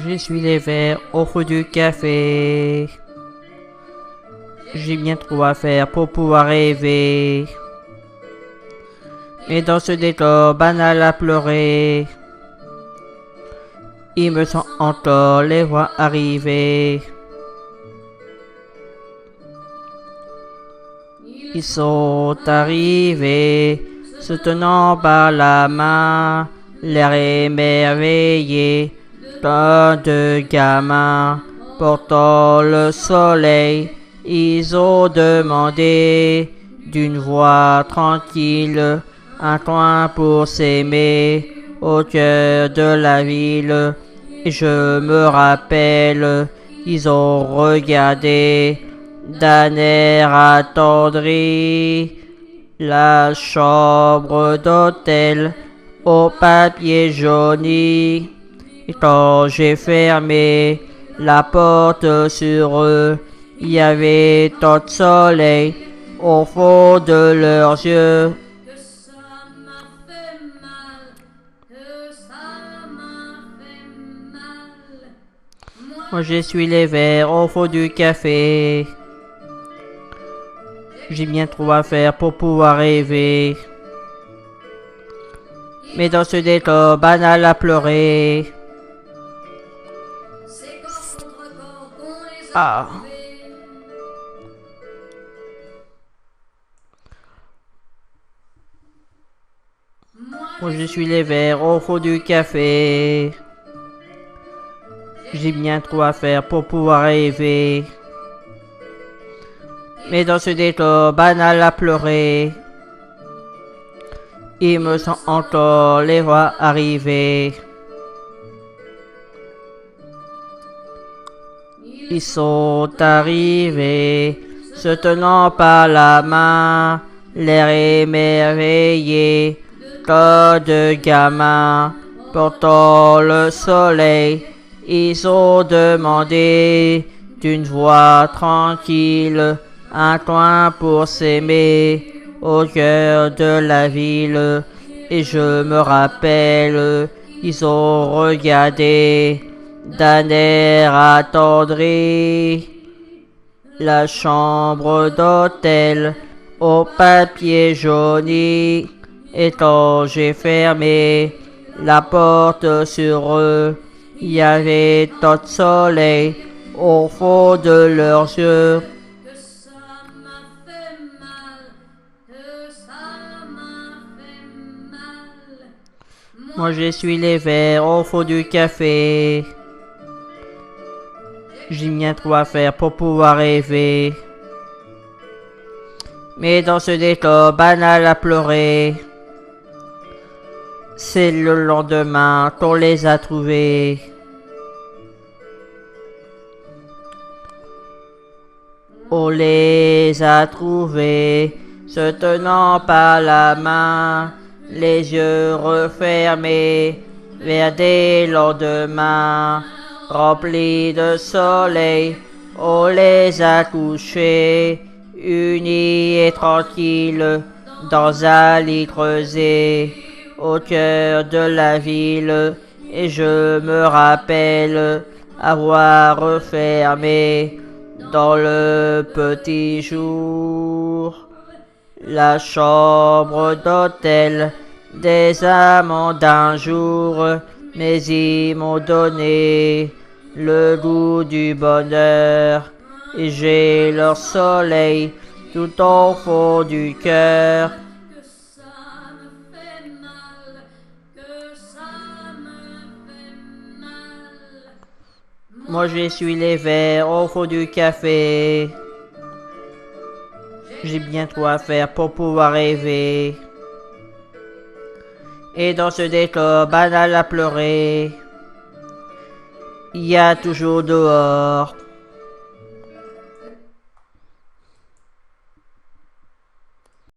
J'essuie les verres au fond du café. J'ai bien trop à faire pour pouvoir rêver. Mais dans ce décor banal à pleurer, il me semble encore les voir arriver. Ils sont arrivés, se tenant par la main, l'air émerveillé, plein de gamins, portant le soleil. Ils ont demandé d'une voix tranquille un coin pour s'aimer au cœur de la ville. Et je me rappelle, ils ont regardé d'un air attendri la chambre d'hôtel au papier jauni. Et quand j'ai fermé la porte sur eux, il y avait tant de soleil au fond de leurs yeux. Que ça m'a fait mal, que ça m'a fait mal. Moi j'essuie les verres au fond du café. J'ai bien trop à faire pour pouvoir rêver. Mais dans ce décor banal à pleurer. C'est corps contre corps qu'on les a Ah. trouvés. Moi j'essuie les verres au fond du café. J'ai bien trop à faire pour pouvoir rêver. Mais dans ce décor banal à pleurer, il me semble encore les voir arriver. Ils sont arrivés, se tenant par la main, l'air émerveillé, comme de gamins, portant le soleil. Ils ont demandé d'une voix tranquille un coin pour s'aimer au cœur de la ville. Et je me rappelle, ils ont regardé d'un air attendri la chambre d'hôtel au papier jauni. Et quand j'ai fermé la porte sur eux, il y avait tant de soleil au fond de leurs yeux. Que ça m'a fait mal, que ça m'a fait mal. Moi j'essuie les verres au fond du café. J'ai bien trop à faire pour pouvoir rêver. Mais dans ce décor banal à pleurer, c'est le lendemain qu'on les a trouvés. On les a trouvés, se tenant par la main, les yeux refermés, vers des lendemains, remplis de soleil. On les a couchés, unis et tranquilles, dans un lit creusé, au cœur de la ville. Et je me rappelle avoir refermé dans le petit jour la chambre d'hôtel des amants d'un jour. Mais ils m'ont donné le goût du bonheur, et j'ai leur soleil tout au fond du cœur. Que ça me fait mal, que ça me fait mal. Moi j'essuie les verres au fond du café. J'ai bien trop à faire pour pouvoir rêver. Et dans ce décor banal à pleurer, il y a toujours dehors